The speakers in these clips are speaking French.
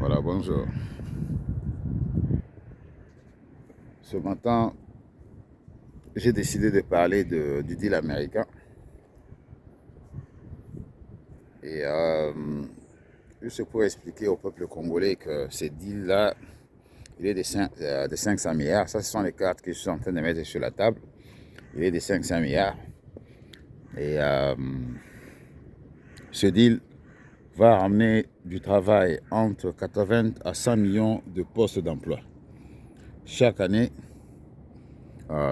Voilà, bonjour. Ce matin, j'ai décidé de parler du deal américain. Et juste pour expliquer au peuple congolais que ce deal-là, il est de 500 milliards. Ça, ce sont les cartes que je suis en train de mettre sur la table. Il est de 500 milliards. Et ce deal va ramener du travail entre 80 à 100 millions de postes d'emploi. Chaque année,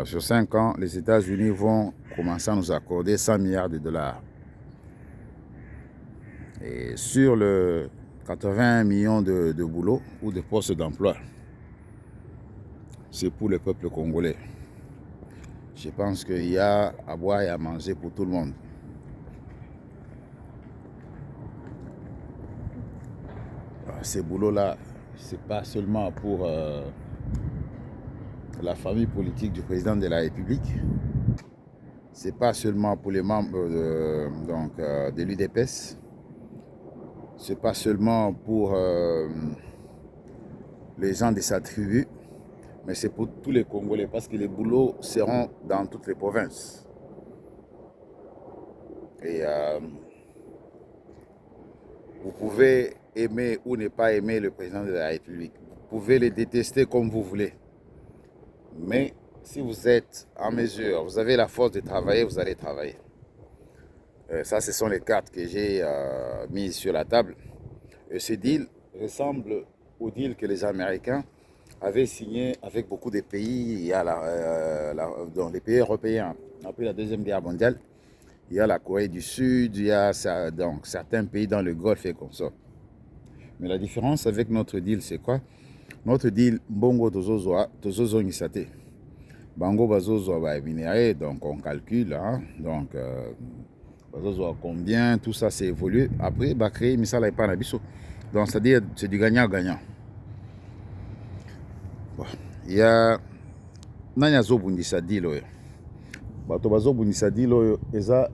sur 5 ans, les États-Unis vont commencer à nous accorder 100 milliards de dollars. Et sur le 80 millions de boulots ou de postes d'emploi, c'est pour le peuple congolais. Je pense qu'il y a à boire et à manger pour tout le monde. Ces boulots-là, ce n'est pas seulement pour la famille politique du président de la République, ce n'est pas seulement pour les membres de l'UDPS, ce n'est pas seulement pour les gens de sa tribu, mais c'est pour tous les Congolais parce que les boulots seront dans toutes les provinces. Et vous pouvez aimer ou ne pas aimer le président de la République. Vous pouvez le détester comme vous voulez. Mais si vous êtes en mesure, vous avez la force de travailler, vous allez travailler. Ça, ce sont les cartes que j'ai mises sur la table. Et ce deal ressemble au deal que les Américains avaient signé avec beaucoup de pays, dans les pays européens. Après la Deuxième Guerre mondiale, il y a la Corée du Sud, il y a donc, certains pays dans le Golfe et comme ça. Mais la différence avec notre deal, c'est quoi? Notre deal, Bongo Tozozo Nisate. Bango Bazozo va minéré, donc on calcule, hein, donc Bazozo combien, tout ça c'est évolué. Après, bah créer Misala et Panabiso. Donc c'est-à-dire, c'est du gagnant-gagnant. Bon. Il y a Nanya Zobundisa deal oyo. Bato bazobundisa deal oyo eza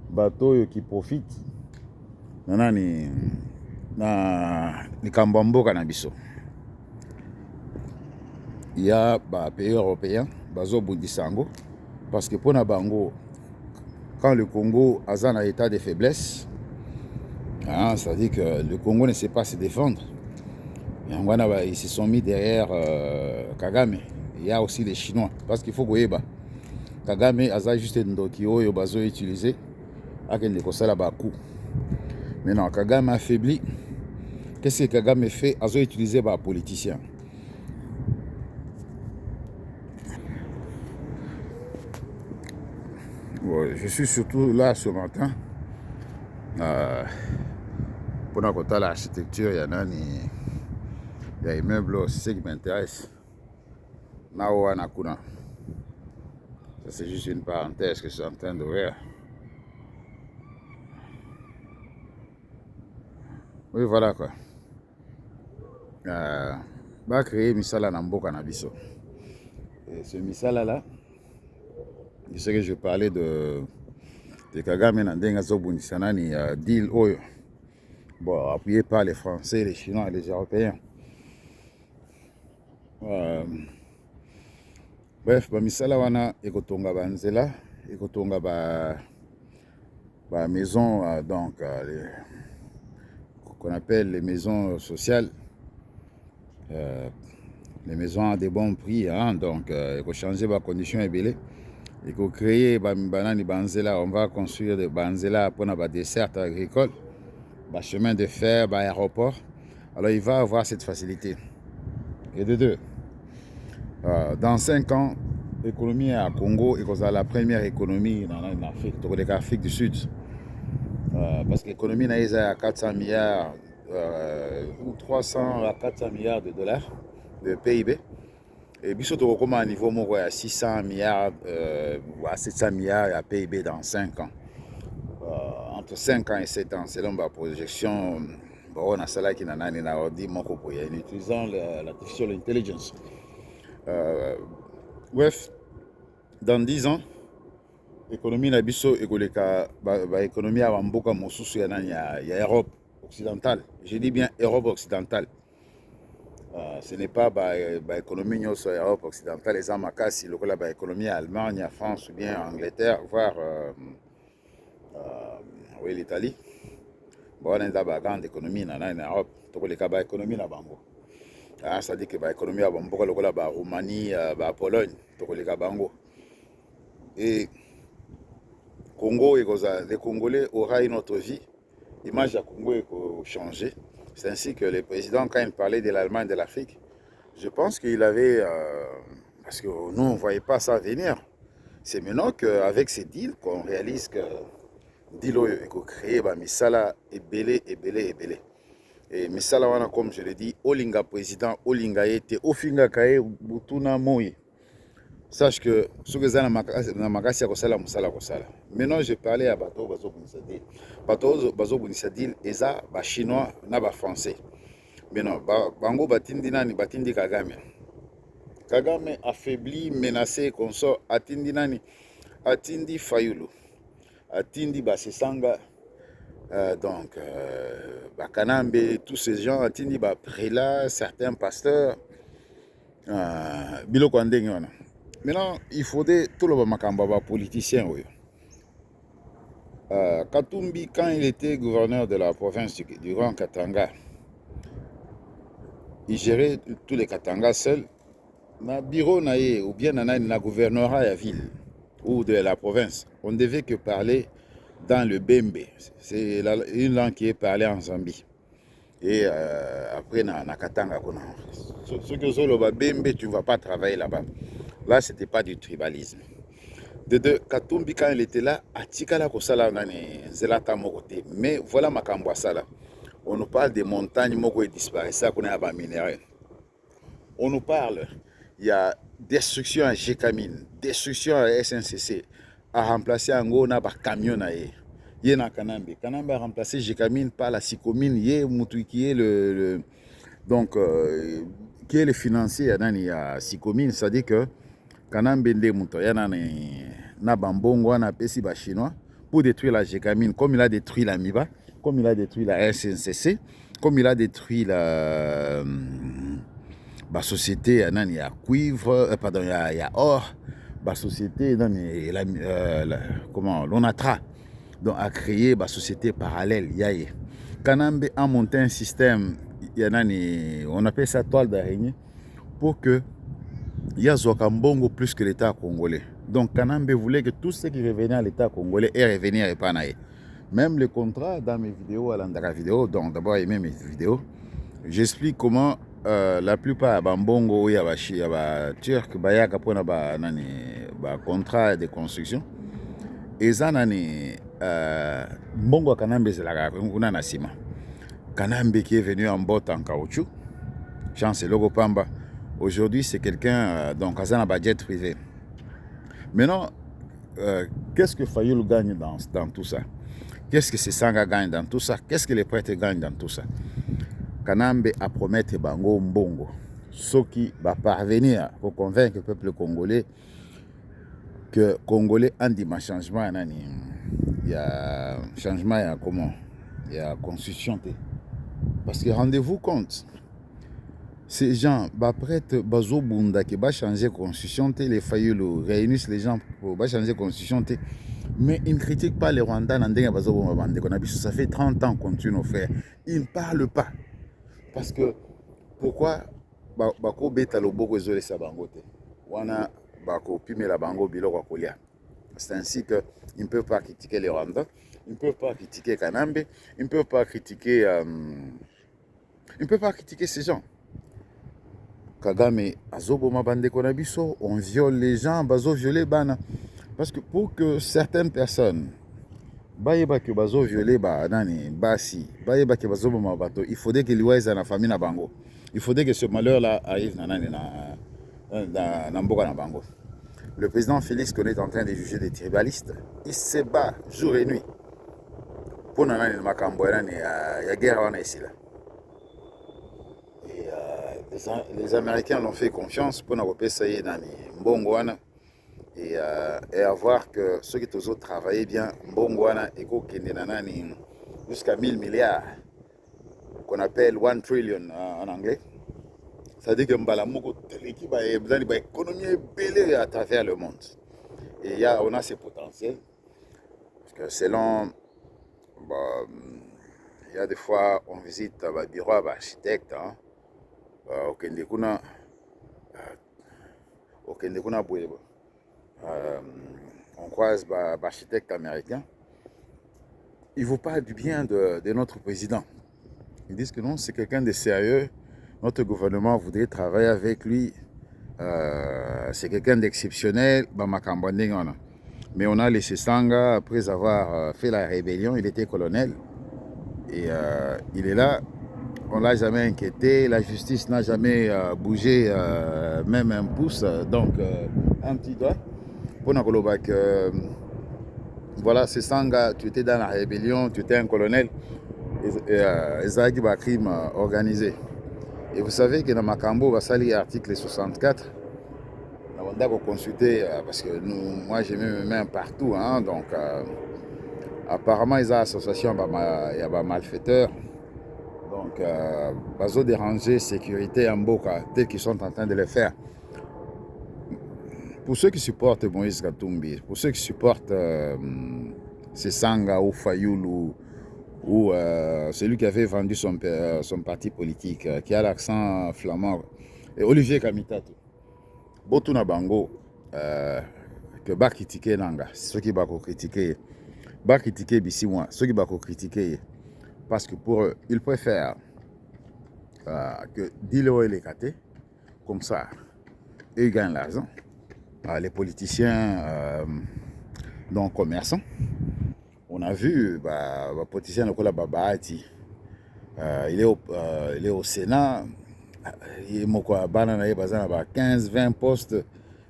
bato oyo qui profite nanani na likambo ya mboka na biso. Il y a des pays européens bazobundisa yango parce que pour na bango, quand le Congo a un état de faiblesse, hein, c'est-à-dire que le Congo ne sait pas se défendre. Ils se sont mis derrière Kagame. Il y a aussi les Chinois. Parce qu'il faut que Kagame a juste un document qui bazo utilisé avec un coup. Maintenant, Kagame a affaibli. Qu'est-ce que Kagame fait? Il a utilisé par politiciens. Ouais, je suis surtout là ce matin pour l'architecture. Il y a un immeuble, c'est ce qui m'intéresse. Naowa Nakuna. Ça, c'est juste une parenthèse que je suis en train d'ouvrir. Oui, voilà quoi. Va créer Misala Namboka Nabiso. Et ce Misala là, je sais que je parlais de Kagame Nandenga Zobunisanani, deal Oyo. Bon, appuyé par les Français, les Chinois et les Européens. Bref, Misala wana ekotonga banzela, ekotonga ba maison qu'on appelle les maisons sociales, les maisons à des bons prix, hein, donc il faut changer les conditions et il faut créer banani banzela, on va construire des banzela pour des desserts agricoles, des chemins de fer, des aéroports. Alors il va avoir cette facilité. Et de deux, dans 5 ans, l'économie à Congo est la première économie en Afrique, dans l'Afrique du Sud. Parce que l'économie est à 400 milliards, ou 300 à 400 milliards de dollars de PIB. Et puis surtout, comme à un niveau à 600 milliards ou à 700 milliards de PIB dans 5 ans. Entre 5 ans et 7 ans, selon ma projection, on a cela qui n'a pas dit en utilisant l'artificial intelligence. Bref, dans 10 ans, l'économie na biso économique à mboka mosusu ya Europe. occidentale. Je dis bien Europe occidentale. Ce n'est pas l'économie sur l'Europe occidentale, les amakasi, l'économie Allemagne, France ou bien Angleterre, voire oui, l'Italie. Bon, on a une grande économie en Europe. Donc, l'économie na bango. Ça dit que l'économie a beaucoup la Roumanie, la Pologne, donc les bango. Et Congo, les Congolais aura une autre vie. L'image du Congo est changée. C'est ainsi que le président, quand il parlait de l'Allemagne et de l'Afrique, je pense qu'il avait... parce que nous, on ne voyait pas ça venir. C'est maintenant qu'avec ces deals qu'on réalise que deal est créé, misala est belé, est belé, est belé. Et misala wana, comme je l'ai dit, Olinga président, Olinga était, Ofinga kae, Butuna Moï. Sache que ce que ça na makasi ya kosala musala kosala. Maintenant, je parlais à Bato Bazo Bunisadil. Bato Bazo Bunisadil, eza ba chinois na ba français. Maintenant, bango batindi nani, batindi Kagame. Kagame affaibli, menacé, consort, atindi nani, atindi Fayulu, atindi Basesanga, donc Bakanambe, tous ces gens, atindi Prélat, certains pasteurs, Biloko Ndenge wana. Maintenant, il faudrait tout le makamba politicien. Oui. Katumbi, quand il était gouverneur de la province du Grand Katanga, il gérait tous les Katanga seul. Na bureau naïe, ou bien na gouvernorat à la ville ou de la province, on ne devait que parler dans le Bembe. C'est une langue qui est parlée en Zambie. Et après, na Katanga, ce que c'est le Bembe, tu ne vas pas travailler là-bas. Là, ce n'était pas du tribalisme. De Katumbi, quand il était là, Atikala Kosala Nani, Zelata Mokote. Mais voilà ma Kambouasala. On nous parle des montagnes Moko et disparaissent, qu'on a à minerai. On nous parle, il y a destruction à Gécamine, destruction à SNCC, à remplacer Angona par camion. Il y a Kanambe. Kanambe a remplacé Gécamine par la Sicomine. Il y a Moutou qui est donc, qui est le financier à Sicomine. C'est-à-dire que Kanambe Nde Moutou, il y a na Bambongo, na Pessi chinois pour détruire la Gécamine, comme il a détruit la MIBA, comme il a détruit la SNCC, comme il a détruit la société, il y a cuivre, pardon, il y a or, la société, comment, l'ONATRA, donc a créé la société parallèle. Kanambe a monté un système, on appelle ça toile d'araignée, pour que il y a Zokambongo plus que l'État congolais. Donc Kanambe voulait que tout ce qui revenait à l'État congolais et revenir à Epanaï. Même les contrats dans mes vidéos, à l'Andara vidéo, donc d'abord aimer mes vidéos, j'explique comment la plupart Bambongo, il y a Turc, Bayaka pour un contrat de construction. Et ça, Mbongo Kanambe, c'est la Nasima. Kanambe qui est venu en botte en caoutchouc, chance Logo Pamba. Aujourd'hui, c'est quelqu'un, donc, à un budget privé. Maintenant, qu'est-ce que Fayoul gagne dans tout ça? Qu'est-ce que Sanga gagne dans tout ça? Qu'est-ce que les prêtres gagnent dans tout ça? Kanambe a promettre Bango Mbongo. Ceux qui va parvenir pour convaincre le peuple congolais que Congolais ont dit un changement. Il y a changement, il y a comment? Il y a constitution. Parce que rendez-vous compte, ces gens, prêtres, Bazobunda, qui va changer la constitution, les Fayulu réunissent les gens pour changer la constitution, mais ils ne critiquent pas les Rwandais. Ça fait 30 ans qu'on continue à faire. Ils ne parlent pas. Parce que, pourquoi Bako Beta Loboko Zole Sabangote Wana Bako Pime la Bango Biloko Kolia. C'est ainsi qu'ils ne peuvent pas critiquer les Rwandais, ils ne peuvent pas critiquer Kanambe, ils ne peuvent pas critiquer. Ils ne peuvent pas critiquer ces gens. Kagame, Azobo Mabande Konabiso, on viole les gens, Bazo violer Bana. Parce que pour que certaines personnes, Bayeba que Bazo violer Nani, Basi, Bayeba que Bazo Mabato, il faudrait que l'Iwaïs dans la famille na Bango. Il faudrait que ce malheur-là arrive dans Mboka na Bango. Le président Félix qu'on est en train de juger des tribalistes, il se bat jour et nuit. Pour Nani Makambo, il y a guerre ici là. Les Américains l'ont fait confiance pour nous payer dans Mbongwana et à voir que ceux qui ont travaillé bien, Mbongwana et jusqu'à 1000 milliards. qu'on appelle 1 trillion en anglais. Ça veut dire que l'équipe a une économie belle à travers le monde. Et on a ces potentiels. Parce que selon, bah, il y a des fois, on visite le bureau d'architecte, hein, au Kendekuna, on croise l'architecte américain. Il vous parle du bien de notre président. Ils disent que non, c'est quelqu'un de sérieux. Notre gouvernement voudrait travailler avec lui. C'est quelqu'un d'exceptionnel. Mais on a laissé Sanga après avoir fait la rébellion. Il était colonel. Et il est là. On ne l'a jamais inquiété. La justice n'a jamais bougé même un pouce. Donc, un petit doigt. Pour nous que voilà, c'est Sanga, tu étais dans la rébellion, tu étais un colonel. Ezaki un crime organisé. Et vous savez que dans Makambo, va salir l'article 64. On a consulté parce que moi j'ai mis mes mains partout. Hein, donc apparemment, ils ont une association, il y a des malfaiteurs. Donc, ils ont dérangé sécurité en Boka, tels qu'ils sont en train de le faire. Pour ceux qui supportent Moïse Katumbi, pour ceux qui supportent Sesanga ou Fayoulou, ou celui qui avait vendu son parti politique, qui a l'accent flamand, et Olivier Kamitatou. Botuna Bango, que va critiquer Nanga, ceux qui vont critiquer, ceux qui vont critiquer, parce que pour eux, ils préfèrent que Dilo et les Katé, comme ça, ils gagnent l'argent. Les politiciens, donc commerçants, on a vu le politicien Nicolas Babati, il est au Sénat, il a 15-20 postes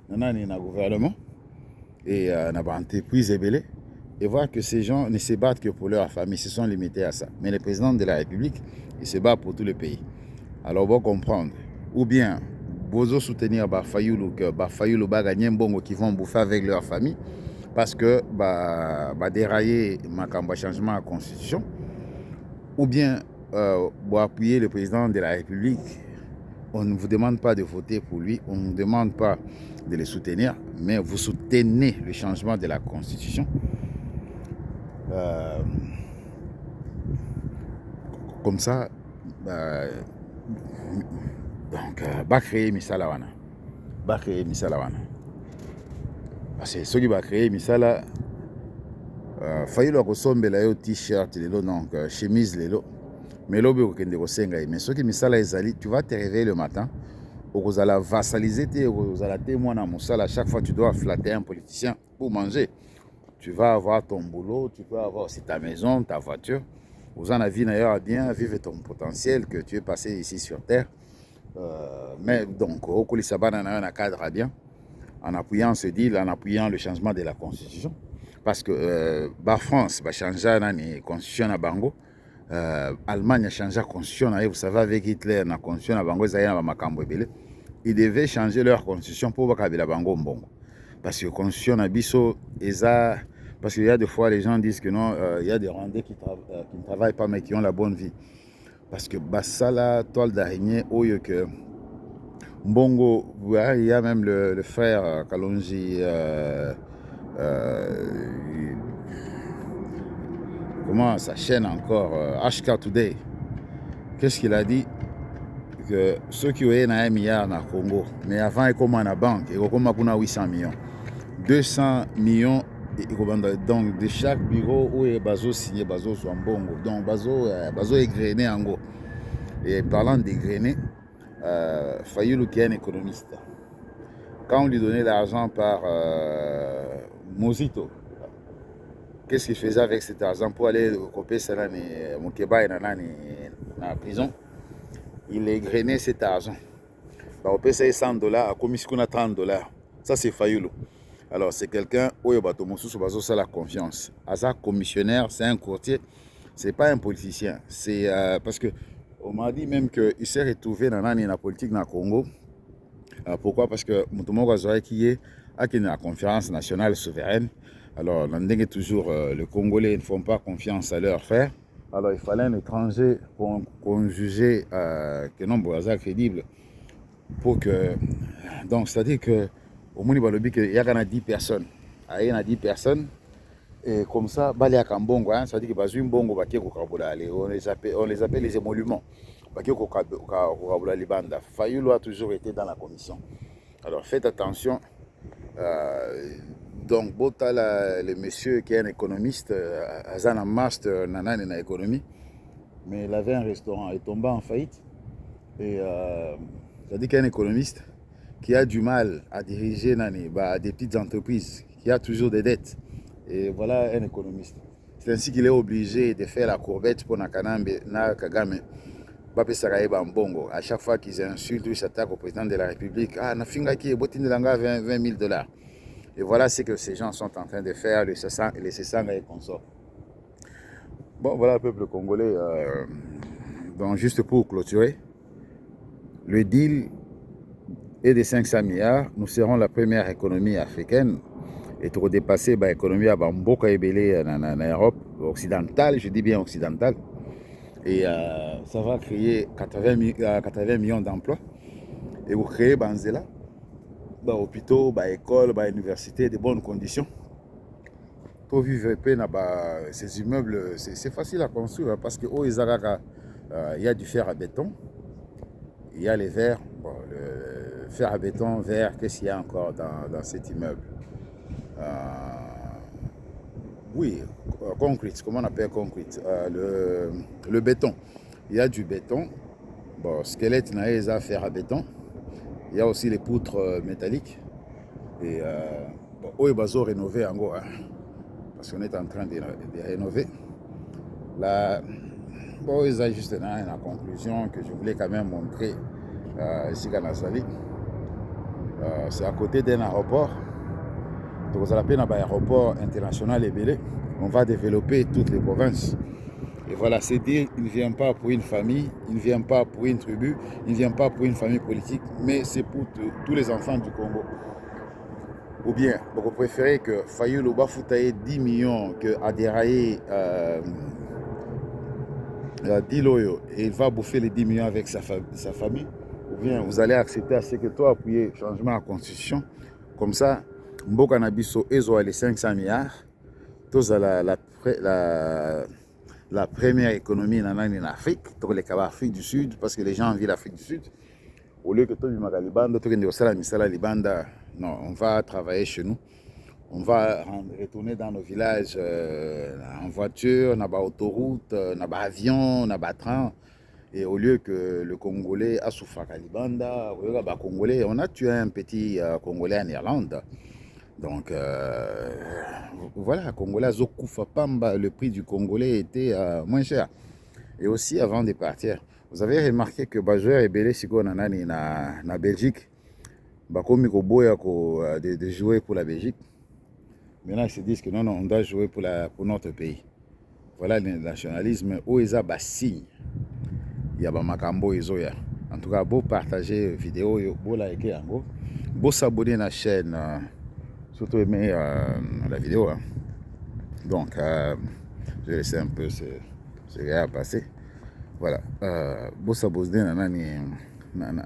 dans le gouvernement et dans l'entreprise. Et voir que ces gens ne se battent que pour leur famille, se sont limités à ça. Mais le président de la République, il se bat pour tout le pays. Alors, on va comprendre. Ou bien, vous soutenir Fayoulou, que Fayoulou va gagner un bon qui vont bouffer avec leur famille, parce que dérailler un changement à la Constitution, ou bien pour appuyer le président de la République. On ne vous demande pas de voter pour lui, on ne vous demande pas de le soutenir, mais vous soutenez le changement de la Constitution. Comme ça, donc, va créer Misala Wana. Parce que ceux qui vont créer Misala, Fayoulou a ressemblé à un t-shirt, donc chemise, mais mais ceux qui Misala Ezali, tu vas te réveiller le matin, vous allez vassaliser, vous allez témoigner à Moussala, chaque fois tu dois flatter un politicien pour manger. Tu vas avoir ton boulot, tu peux avoir aussi ta maison, ta voiture. Vous en avez d'ailleurs bien vivre ton potentiel que tu es passé ici sur Terre. Mais donc, au Kolisabana, on a un cadre bien, en appuyant ce deal, en appuyant le changement de la Constitution. Parce que la France va changer la Constitution à Bango. L'Allemagne a changé la Constitution. Vous savez, avec Hitler, la Constitution à Bango, ils devaient changer leur Constitution pour que la Bango Mbongo. Parce que la Constitution à Bisso, parce qu'il y a des fois, les gens disent que non, il y a des Rwandais qui ne travaillent pas, mais qui ont la bonne vie. Parce que Bassala, toile d'araignée, que Mbongo, il y a même le frère Kalonji, comment sa chaîne encore, HK Today. Qu'est-ce qu'il a dit? Que ceux qui ont un milliard au Congo, mais avant, ils commencent à la banque, ils ont 800 millions. 200 millions, donc de chaque bureau où il Bazo signé, Bazo soit Mbongo. Donc Bazo est grainé en gros. Et parlant des grainés, Fayoulou qui est un économiste. Quand on lui donnait l'argent par Mozito, qu'est-ce qu'il faisait avec cet argent pour aller couper ça dans la prison? Il égrenait cet argent. On paye 100 $, à commission 30 $. Ça, c'est Fayoulou. Alors, c'est quelqu'un où il a la confiance. Un commissionnaire, c'est un courtier, c'est pas un politicien. C'est parce que on m'a dit même qu'il s'est retrouvé dans la politique dans le Congo. Pourquoi? Parce que Moutoumou qui est à la conférence nationale souveraine. Alors, toujours les Congolais ne font pas confiance à leurs frères. Alors il fallait un étranger pour qu'on jugeait que non, Boaza crédible. Pour que. Donc c'est-à-dire que au moins il y a 10 personnes. Il y a 10 personnes. Et comme ça, il y a un bongo, c'est-à-dire que les bongo, on les appelle les émoluments. Fayulu a toujours été dans la commission. Alors faites attention. Donc, le monsieur qui est un économiste, un master en économie, mais il avait un restaurant, il est tombé en faillite. Et c'est-à-dire qu'il y a un économiste qui a du mal à diriger des petites entreprises, qui a toujours des dettes. Et voilà un économiste. C'est ainsi qu'il est obligé de faire la courbette pour Nakanambe, Kagame. À chaque fois qu'ils insultent, ils s'attaquent au président de la République. Ah, Nafinga qui est 20 000 $. Et voilà ce que ces gens sont en train de faire, les Sessanga et consorts. Bon, voilà le peuple congolais. Donc, juste pour clôturer, le deal est de 500 milliards. Nous serons la première économie africaine et pour dépasser l'économie à Bamboka et Belé en Europe occidentale, je dis bien occidentale. Et ça va créer 80 millions d'emplois. Et vous créez Banzela, hôpitaux, écoles, universités, de bonnes conditions. Pour vivre ces immeubles, c'est facile à construire parce qu'au Izaraka, il y a du fer à béton, il y a les verres, le fer à béton, verre, qu'est-ce qu'il y a encore dans cet immeuble? Oui, concrete, comment on appelle concrete? Le béton. Il y a du béton, squelette, il y a fer à béton, il y a aussi les poutres métalliques. Et eux, ils ont rénové en gros, parce qu'on est en train de rénover. Là, ils ont juste la conclusion que je voulais quand même montrer ici à Nazali. C'est à côté d'un aéroport. Donc, vous appelez un aéroport international Ebélé. On va développer toutes les provinces. Et voilà, c'est dire, il ne vient pas pour une famille, il ne vient pas pour une tribu, il ne vient pas pour une famille politique, mais c'est pour tous les enfants du Congo. Ou bien, vous préférez que Fayulu Bafutaye 10 millions, que Adéraye 10 loyaux, et il va bouffer les 10 millions avec sa famille, ou bien vous allez accepter à ce que toi appuyer changement à la constitution, comme ça, Mboka Nabiso Ezo les 500 milliards, tous à la première économie en Afrique, tous les Afrique du Sud, parce que les gens vivent l'Afrique du Sud. Au lieu que tout le Magalibanda, tout le Libanda, non, on va travailler chez nous. On va retourner dans nos villages en voiture, dans l'autoroute, dans l'avion, dans le train. Et au lieu que le Congolais a souffert à Libanda, Congolais, on a tué un petit Congolais en Irlande. Donc voilà, Congolais Zokoufa Pamba, le prix du Congolais était moins cher. Et aussi avant de partir, vous avez remarqué que les joueurs Ebele Sigo Nanani na Belgique, bakomi koboya de jouer pour la Belgique. Maintenant, ils se disent que non, on doit jouer pour notre pays. Voilà le nationalisme. Où ils ont des signes. Il y a des makambo. En tout cas, beau partager la vidéo, beau liker, beau s'abonner à la chaîne, surtout aimer la vidéo. Donc, je vais laisser un peu ce gars passer. Voilà. Beau s'abonner à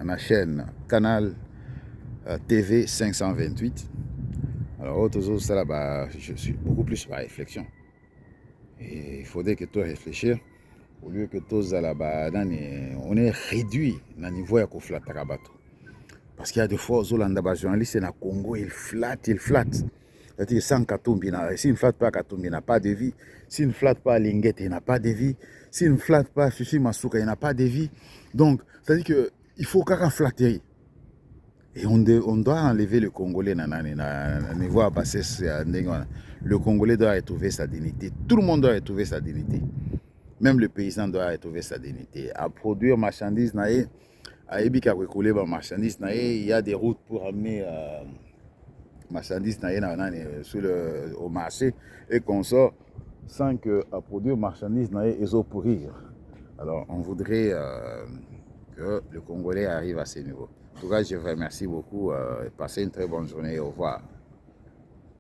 la chaîne Canal TV 528. Alors, autres ça là, je suis beaucoup plus par réflexion. Et il faudrait que toi réfléchir, au lieu que toi là-bas, on est réduit dans le niveau de la bateau. Parce qu'il y a des fois, les journalistes dans le Congo, ils flattent. C'est-à-dire sans Katumbi, s'il ne flatte pas Katumbi, il n'a pas de vie. S'il ne flatte pas Linguette, il n'a pas de vie. S'il ne flatte pas Fifi Masuka, il n'a pas de vie. Donc, c'est-à-dire qu'il faut qu'un flatterie. Et on doit enlever le Congolais niveau passer. Le Congolais doit retrouver sa dignité. Tout le monde doit retrouver sa dignité. Même le paysan doit retrouver sa dignité. À produire marchandises, il y a des routes pour amener marchandises au marché et qu'on sort sans que à produire marchandises ils ont pourrir. Alors on voudrait que le Congolais arrive à ce niveau. En tout cas, je vous remercie beaucoup. Passez une très bonne journée. Au revoir.